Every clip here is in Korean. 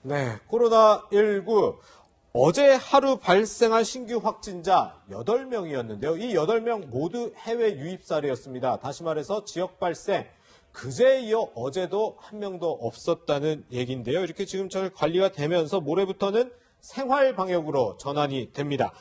네, 코로나19 어제 하루 발생한 신규 확진자 8명이었는데요. 이 8명 모두 해외 유입 사례였습니다. 다시 말해서 지역 발생, 그제에 이어 어제도 한 명도 없었다는 얘기인데요. 이렇게 지금 잘 관리가 되면서 모레부터는 생활 방역으로 전환이 됩니다.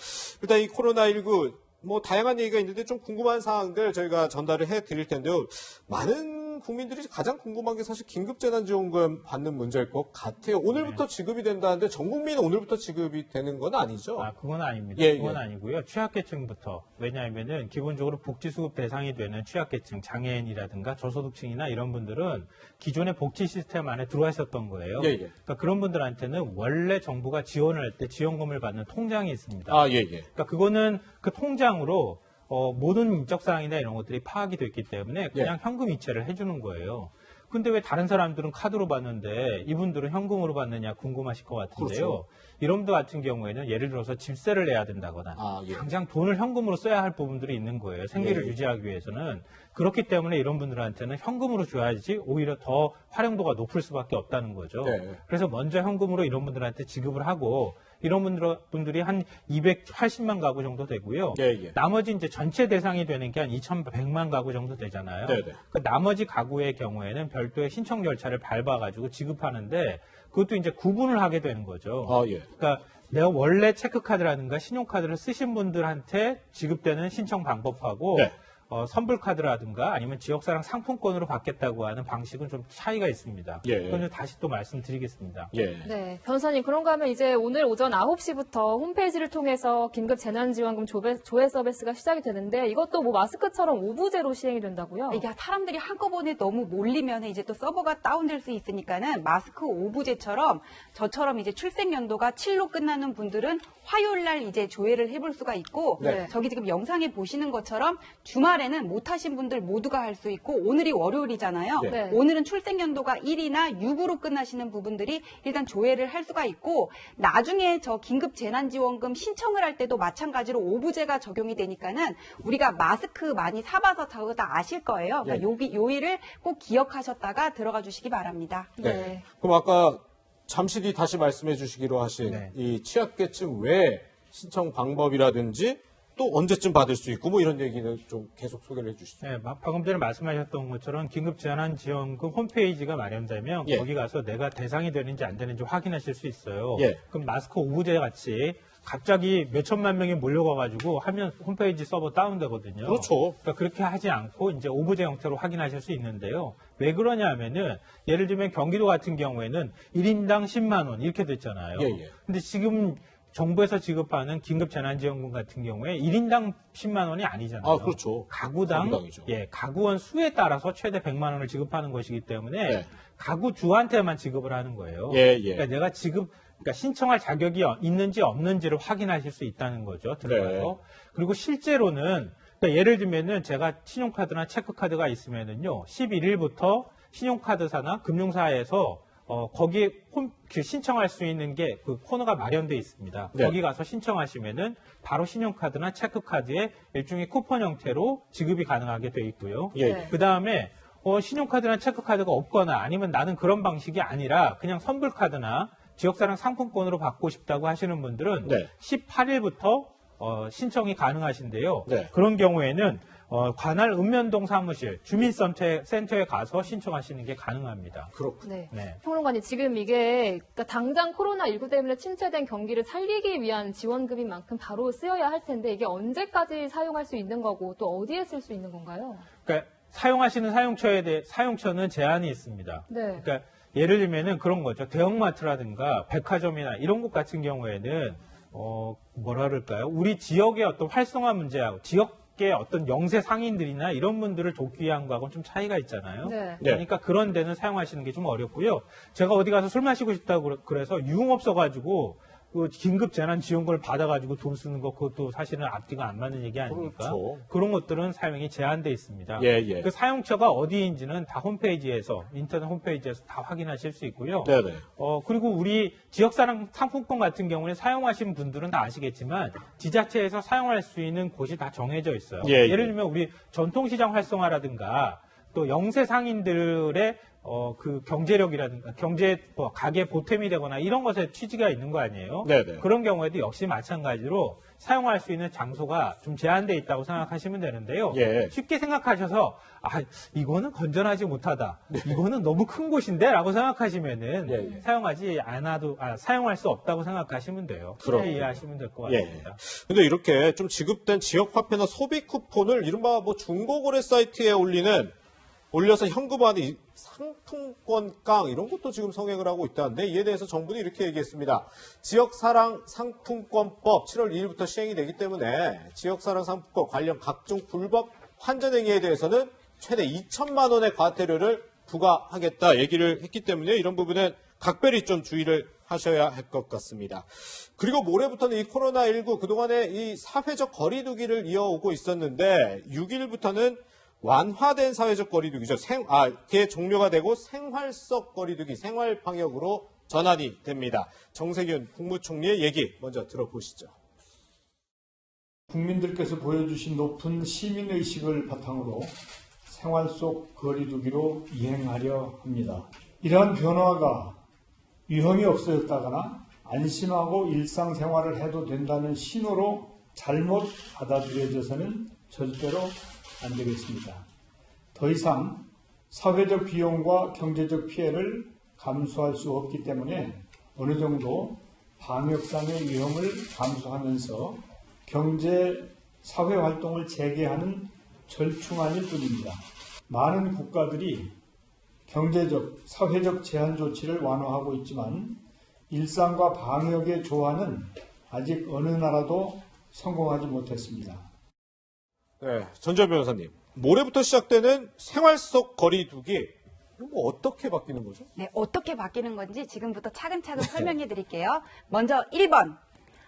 일단 이 코로나19 다양한 얘기가 있는데 좀 궁금한 사항들 저희가 전달을 해드릴 텐데요. 많은 국민들이 가장 궁금한 게 사실 긴급재난지원금 받는 문제일 것 같아요. 오늘부터 지급이 된다는데 전 국민 오늘부터 지급이 되는 건 아니죠? 그건 아닙니다. 그건 아니고요. 취약계층부터. 왜냐하면은 기본적으로 복지수급 대상이 되는 취약계층, 장애인이라든가 저소득층이나 이런 분들은 기존의 복지 시스템 안에 들어와 있었던 거예요. 그러니까 그런 분들한테는 원래 정부가 지원을 할 때 지원금을 받는 통장이 있습니다. 그러니까 그거는 그 통장으로 모든 인적사항이나 이런 것들이 파악이 됐기 때문에 그냥 현금 이체를 해주는 거예요. 근데 왜 다른 사람들은 카드로 받는데 이분들은 현금으로 받느냐 궁금하실 것 같은데요. 그렇죠. 이런 분들 같은 경우에는 예를 들어서 집세를 내야 된다거나 당장 돈을 현금으로 써야 할 부분들이 있는 거예요. 생계를 유지하기 위해서는. 그렇기 때문에 이런 분들한테는 현금으로 줘야지 오히려 더 활용도가 높을 수밖에 없다는 거죠. 그래서 먼저 현금으로 이런 분들한테 지급을 하고 이런 분들이 한 280만 가구 정도 되고요. 나머지 이제 전체 대상이 되는 게 한 2,100만 가구 정도 되잖아요. 그 나머지 가구의 경우에는 별도의 신청 절차를 밟아가지고 지급하는데 그것도 이제 구분을 하게 되는 거죠. 그러니까 내가 원래 체크카드라든가 신용카드를 쓰신 분들한테 지급되는 신청 방법하고 선불카드라든가 아니면 지역사랑 상품권으로 받겠다고 하는 방식은 좀 차이가 있습니다. 그건 다시 또 말씀드리겠습니다. 네, 변호사님 그런가 하면 이제 오늘 오전 9시부터 홈페이지를 통해서 긴급재난지원금 조회 서비스가 시작이 되는데 이것도 마스크처럼 오부제로 시행이 된다고요? 이게 사람들이 한꺼번에 너무 몰리면 이제 또 서버가 다운될 수 있으니까는 마스크 오부제처럼 저처럼 이제 출생연도가 7로 끝나는 분들은 화요일 날 이제 조회를 해볼 수가 있고 저기 지금 영상에 보시는 것처럼 주말에는 못하신 분들 모두가 할 수 있고 오늘이 월요일이잖아요. 오늘은 출생연도가 1이나 6으로 끝나시는 부분들이 일단 조회를 할 수가 있고 나중에 저 긴급재난지원금 신청을 할 때도 마찬가지로 오부제가 적용이 되니까는 우리가 마스크 많이 사봐서 다 아실 거예요. 그러니까 요일을 꼭 기억하셨다가 들어가 주시기 바랍니다. 그럼 아까 잠시 뒤 다시 말씀해 주시기로 하신 이 취약계층 외 신청 방법이라든지 또 언제쯤 받을 수 있고 이런 얘기는 좀 계속 소개를 해 주시죠. 방금 전에 말씀하셨던 것처럼 긴급재난지원금 홈페이지가 마련되면 거기 가서 내가 대상이 되는지 안 되는지 확인하실 수 있어요. 그럼 마스크 오부제 같이 갑자기 몇천만 명이 몰려가가지고 하면 홈페이지 서버 다운되거든요. 그러니까 그렇게 하지 않고 이제 오부제 형태로 확인하실 수 있는데요. 왜 그러냐 하면은 예를 들면 경기도 같은 경우에는 1인당 10만 원 이렇게 됐잖아요. 근데 지금 정부에서 지급하는 긴급재난지원금 같은 경우에 1인당 10만 원이 아니잖아요. 가구당, 가구원 수에 따라서 최대 100만 원을 지급하는 것이기 때문에 가구 주한테만 지급을 하는 거예요. 그러니까 내가 그러니까 신청할 자격이 있는지 없는지를 확인하실 수 있다는 거죠. 들어가서. 그리고 실제로는 그러니까 예를 들면은 제가 신용카드나 체크카드가 있으면은요, 11일부터 신용카드사나 금융사에서 거기에 신청할 수 있는 게 그 코너가 마련되어 있습니다. 거기 가서 신청하시면은 바로 신용카드나 체크카드에 일종의 쿠폰 형태로 지급이 가능하게 되어 있고요. 그 다음에 신용카드나 체크카드가 없거나 아니면 나는 그런 방식이 아니라 그냥 선불카드나 지역사랑 상품권으로 받고 싶다고 하시는 분들은 18일부터 신청이 가능하신데요. 그런 경우에는 관할 읍면동 사무실, 주민센터에 가서 신청하시는 게 가능합니다. 평론가님, 지금 이게 그러니까 당장 코로나19 때문에 침체된 경기를 살리기 위한 지원금인 만큼 바로 쓰여야 할 텐데 이게 언제까지 사용할 수 있는 거고 또 어디에 쓸 수 있는 건가요? 그러니까 사용하시는 사용처는 제한이 있습니다. 그러니까 예를 들면은 그런 거죠. 대형마트라든가 백화점이나 이런 곳 같은 경우에는 뭐라 그럴까요? 우리 지역의 어떤 활성화 문제하고 지역의 어떤 영세 상인들이나 이런 분들을 돕기 위한 거하고는 좀 차이가 있잖아요. 그러니까 그런 데는 사용하시는 게 좀 어렵고요. 제가 어디 가서 술 마시고 싶다고 그래서 유흥업소 가지고 그 긴급재난지원금을 받아가지고 돈 쓰는 거 그것도 사실은 앞뒤가 안 맞는 얘기 아닙니까? 그런 것들은 사용이 제한돼 있습니다. 그 사용처가 어디인지는 다 홈페이지에서 인터넷 홈페이지에서 다 확인하실 수 있고요. 그리고 우리 지역사랑 상품권 같은 경우는 사용하신 분들은 다 아시겠지만 지자체에서 사용할 수 있는 곳이 다 정해져 있어요. 예를 들면 우리 전통시장 활성화라든가 또 영세 상인들의 그 경제력이라든가 가계 보탬이 되거나 이런 것에 취지가 있는 거 아니에요? 네네. 그런 경우에도 역시 마찬가지로 사용할 수 있는 장소가 좀 제한되어 있다고 생각하시면 되는데요. 예. 쉽게 생각하셔서 이거는 건전하지 못하다. 이거는 너무 큰 곳인데 라고 생각하시면은 사용하지 않아도 사용할 수 없다고 생각하시면 돼요. 그렇게 이해하시면 될 것 같습니다. 근데 이렇게 좀 지급된 지역 화폐나 소비 쿠폰을 이른바 뭐 중고거래 사이트에 올려서 현금화하는 상품권깡 이런 것도 지금 성행을 하고 있다는데 이에 대해서 정부는 이렇게 얘기했습니다. 지역사랑 상품권법 7월 2일부터 시행이 되기 때문에 지역사랑 상품권 관련 각종 불법 환전 행위에 대해서는 최대 2천만 원의 과태료를 부과하겠다 얘기를 했기 때문에 이런 부분은 각별히 좀 주의를 하셔야 할 것 같습니다. 그리고 모레부터는 이 코로나19 그동안에 이 사회적 거리두기를 이어오고 있었는데 6일부터는 완화된 사회적 거리두기죠. 그게 종료가 되고 생활 속 거리두기, 생활 방역으로 전환이 됩니다. 정세균 국무총리의 얘기 먼저 들어보시죠. 국민들께서 보여주신 높은 시민의식을 바탕으로 생활 속 거리두기로 이행하려 합니다. 이러한 변화가 위험이 없어졌다거나 안심하고 일상생활을 해도 된다는 신호로 잘못 받아들여져서는 절대로 안 되겠습니다. 더 이상 사회적 비용과 경제적 피해를 감수할 수 없기 때문에 어느 정도 방역상의 위험을 감수하면서 경제, 사회 활동을 재개하는 절충안일 뿐입니다. 많은 국가들이 경제적, 사회적 제한 조치를 완화하고 있지만 일상과 방역의 조화는 아직 어느 나라도 성공하지 못했습니다. 네, 전주현 변호사님. 모레부터 시작되는 생활 속 거리두기, 뭐 어떻게 바뀌는 거죠? 네, 어떻게 바뀌는 건지 지금부터 차근차근 설명해 드릴게요. 먼저 1번.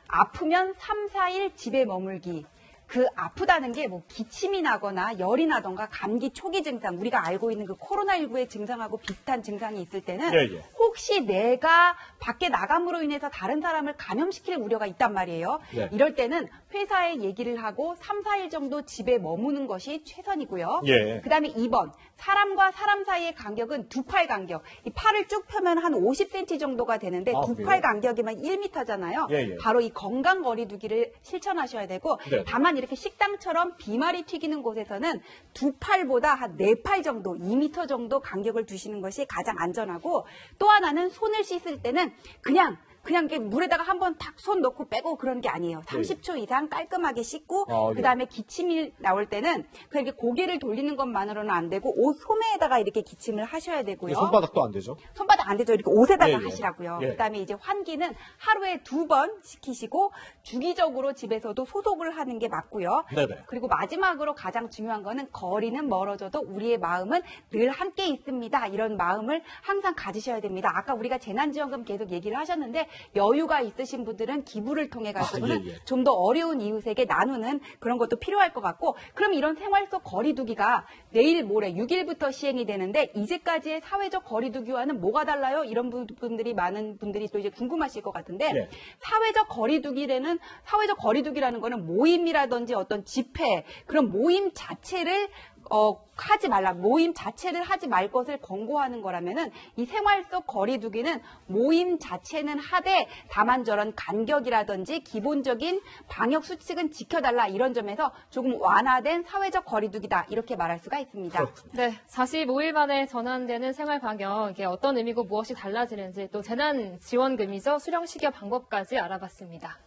아프면 3, 4일 집에 머물기. 그 아프다는 게 뭐 기침이 나거나 열이 나던가 감기 초기 증상, 우리가 알고 있는 그 코로나19의 증상하고 비슷한 증상이 있을 때는 혹시 내가 밖에 나감으로 인해서 다른 사람을 감염시킬 우려가 있단 말이에요. 이럴 때는 회사에 얘기를 하고 3, 4일 정도 집에 머무는 것이 최선이고요. 그다음에 2번, 사람과 사람 사이의 간격은 두 팔 간격. 이 팔을 쭉 펴면 한 50cm 정도가 되는데 두 팔 간격이면 1m잖아요. 바로 이 건강 거리두기를 실천하셔야 되고 다만 이렇게 식당처럼 비말이 튀기는 곳에서는 두 팔보다 한 네 팔 정도, 2m 정도 간격을 두시는 것이 가장 안전하고 또 하나는 손을 씻을 때는 그냥 이렇게 물에다가 한번 탁 손 넣고 빼고 그런 게 아니에요. 30초 이상 깔끔하게 씻고 그다음에 기침이 나올 때는 그냥 이렇게 고개를 돌리는 것만으로는 안 되고 옷 소매에다가 이렇게 기침을 하셔야 되고요. 손바닥도 안 되죠? 손바닥 안 되죠. 이렇게 옷에다가 하시라고요. 그다음에 이제 환기는 하루에 2번 시키시고 주기적으로 집에서도 소독을 하는 게 맞고요. 그리고 마지막으로 가장 중요한 거는 거리는 멀어져도 우리의 마음은 늘 함께 있습니다. 이런 마음을 항상 가지셔야 됩니다. 아까 우리가 재난지원금 계속 얘기를 하셨는데 여유가 있으신 분들은 기부를 통해 가지고는 좀 더 어려운 이웃에게 나누는 그런 것도 필요할 것 같고 그럼 이런 생활 속 거리두기가 내일 모레 6일부터 시행이 되는데 이제까지의 사회적 거리두기와는 뭐가 달라요? 이런 분들이 많은 분들이 또 이제 궁금하실 것 같은데 사회적 거리두기라는 거는 모임이라든지 어떤 집회 그런 모임 자체를 하지 말라. 모임 자체를 하지 말 것을 권고하는 거라면은 이 생활 속 거리두기는 모임 자체는 하되 다만 저런 간격이라든지 기본적인 방역 수칙은 지켜달라. 이런 점에서 조금 완화된 사회적 거리두기다. 이렇게 말할 수가 있습니다. 네, 45일 만에 전환되는 생활 방역 이게 어떤 의미고 무엇이 달라지는지 또 재난 지원금이죠. 수령 시기 방법까지 알아봤습니다.